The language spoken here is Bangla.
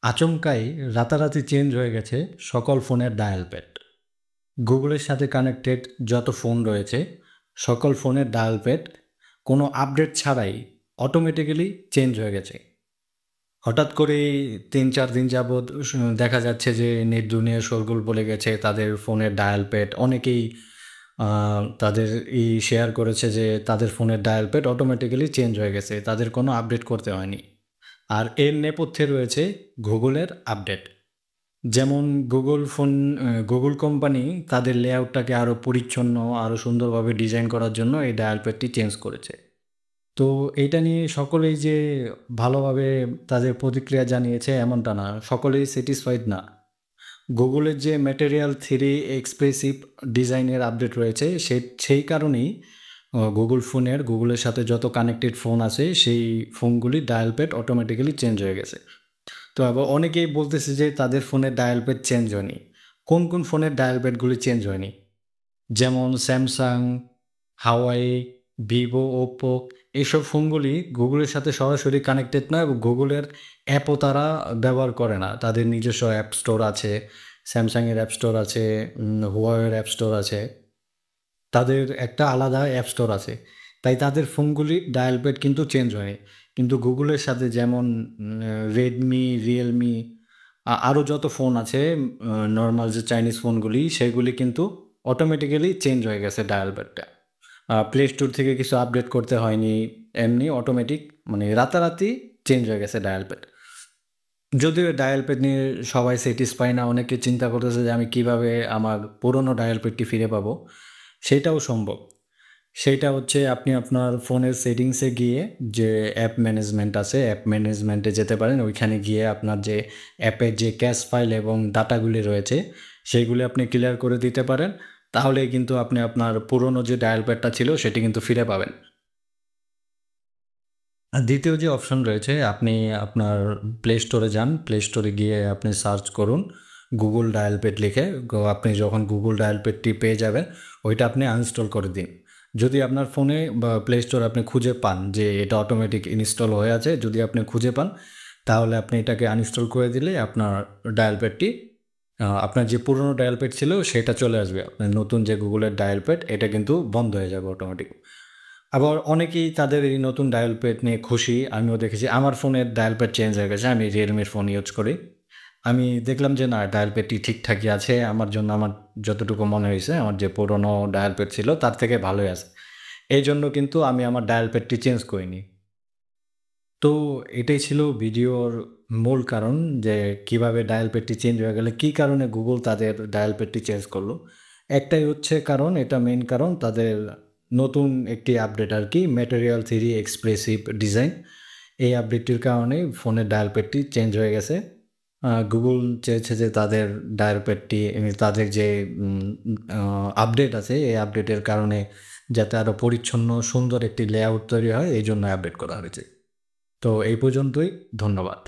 আচমকাই রাতারাতি চেঞ্জ হয়ে গেছে সকল ফোনের ডায়াল প্যাড। গুগলের সাথে কানেক্টেড যত ফোন রয়েছে সকল ফোনের ডায়াল প্যাড কোনো আপডেট ছাড়াই অটোমেটিক্যালি চেঞ্জ হয়ে গেছে। হঠাৎ করেই ৩-৪ দিন যাবৎ দেখা যাচ্ছে যে নেট দুনিয়া শোরগোল পড়ে গেছে, তাদের ফোনের ডায়াল প্যাড অনেকেই তাদের শেয়ার করেছে যে তাদের ফোনের ডায়াল প্যাড অটোমেটিক্যালি চেঞ্জ হয়ে গেছে, তাদের কোনো আপডেট করতে হয়নি। আর এর নেপথ্যে রয়েছে গুগলের আপডেট। যেমন গুগল কোম্পানি তাদের লেআউটটাকে আরও পরিচ্ছন্ন, আরও সুন্দরভাবে ডিজাইন করার জন্য এই ডায়াল প্যাডটি চেঞ্জ করেছে। তো এইটা নিয়ে সকলেই যে ভালোভাবে তাদের প্রতিক্রিয়া জানিয়েছে এমনটা না, সকলেই স্যাটিসফাইড না। গুগলের যে ম্যাটেরিয়াল 3 এক্সপ্রেসিভ ডিজাইনের আপডেট রয়েছে সেই কারণেই গুগলের সাথে যত কানেক্টেড ফোন আছে সেই ফোনগুলি ডায়াল প্যাড অটোমেটিক্যালি চেঞ্জ হয়ে গেছে। তো আবার অনেকেই বলতেছে যে তাদের ফোনের ডায়াল প্যাড চেঞ্জ হয়নি। কোন ফোনের ডায়াল প্যাডগুলি চেঞ্জ হয়নি? যেমন স্যামসাং, হাওয়াই, ভিভো, ওপ্পো এইসব ফোনগুলি গুগলের সাথে সরাসরি কানেক্টেড নয় এবং গুগলের অ্যাপও তারা ব্যবহার করে না। তাদের নিজস্ব অ্যাপ স্টোর আছে, স্যামসাংয়ের অ্যাপ স্টোর আছে, হুয়াওয়ের অ্যাপ স্টোর আছে। তাদের একটা আলাদা অ্যাপ স্টোর আছে। তাই তাদের ফোনগুলির ডায়াল প্যাড কিন্তু চেঞ্জ হয়নি। কিন্তু গুগলের সাথে যেমন রেডমি, রিয়েলমি আরও যত ফোন আছে, নর্মাল যে চাইনিজ ফোনগুলি সেগুলি কিন্তু অটোমেটিক্যালি চেঞ্জ হয়ে গেছে ডায়াল প্যাডটা। প্লে স্টোর থেকে কিছু আপডেট করতে হয়নি, এমনি অটোমেটিক মানে রাতারাতি চেঞ্জ হয়ে গেছে ডায়াল প্যাড। যদিও ডায়াল প্যাড নিয়ে সবাই স্যাটিসফাই না, অনেকে চিন্তা করতেছে যে আমি কিভাবে আমার পুরনো ডায়াল প্যাডটি ফিরে পাবো। সেটাও সম্ভব। সেইটা হচ্ছে আপনি আপনার ফোনের সেটিংসে গিয়ে যে অ্যাপ ম্যানেজমেন্ট আছে, অ্যাপ ম্যানেজমেন্টে যেতে পারেন। ওইখানে গিয়ে আপনার যে অ্যাপের যে ক্যাশ ফাইল এবং ডাটাগুলি রয়েছে সেইগুলি আপনি ক্লিয়ার করে দিতে পারেন। তাহলেই কিন্তু আপনি আপনার পুরনো যে ডায়াল প্যাডটা ছিল সেটি কিন্তু ফিরে পাবেন। আর দ্বিতীয় যে অপশন রয়েছে, আপনি আপনার প্লে স্টোরে যান, প্লে স্টোরে গিয়ে আপনি সার্চ করুন গুগল ডায়াল প্যাড লিখে। আপনি যখন গুগল ডায়াল প্যাডটি পেয়ে যাবেন ওইটা আপনি আনইনস্টল করে দিন। যদি আপনার ফোনে বা প্লে স্টোরে আপনি খুঁজে পান যে এটা অটোমেটিক ইনস্টল হয়ে আছে, যদি আপনি খুঁজে পান তাহলে আপনি এটাকে আনইনস্টল করে দিলে আপনার ডায়াল প্যাডটি, আপনার যে পুরনো ডায়াল প্যাড ছিল সেটা চলে আসবে। আপনার নতুন যে গুগলের ডায়াল প্যাড এটা কিন্তু বন্ধ হয়ে যাবে অটোমেটিক। আবার অনেকেই তাদের এই নতুন ডায়াল প্যাড নিয়ে খুশি। আমিও দেখেছি আমার ফোনের ডায়াল প্যাড চেঞ্জ হয়ে গেছে। আমি রিয়েলমির ফোন ইউজ করি। আমি দেখলাম যে না, ডায়াল প্যাডটি ঠিকঠাকই আছে আমার জন্য। আমার যতটুকু মনে হয়েছে আমার যে পুরনো ডায়াল প্যাড ছিল তার থেকে ভালোই আছে। এই জন্য কিন্তু আমি আমার ডায়াল প্যাডটি চেঞ্জ করিনি। তো এটাই ছিল ভিডিওর মূল কারণ যে কিভাবে ডায়াল প্যাডটি চেঞ্জ হয়ে গেলে কী কারণে গুগল তাদের ডায়াল প্যাডটি চেঞ্জ করলো। একটাই হচ্ছে কারণ, এটা মেইন কারণ, তাদের নতুন একটি আপডেট আর কি, ম্যাটেরিয়াল 3 এক্সপ্রেসিভ ডিজাইন। এই আপডেটটির কারণে ফোনের ডায়াল প্যাডটি চেঞ্জ হয়ে গেছে। গুগল চেয়েছে যে তাদের ডায়াল প্যাডটি তাদের যে আপডেট আছে এই আপডেটের কারণে যাতে আরও পরিচ্ছন্ন সুন্দর একটি লেআউট তৈরি হয়, এই জন্য আপডেট করা হয়েছে। তো এই পর্যন্তই, ধন্যবাদ।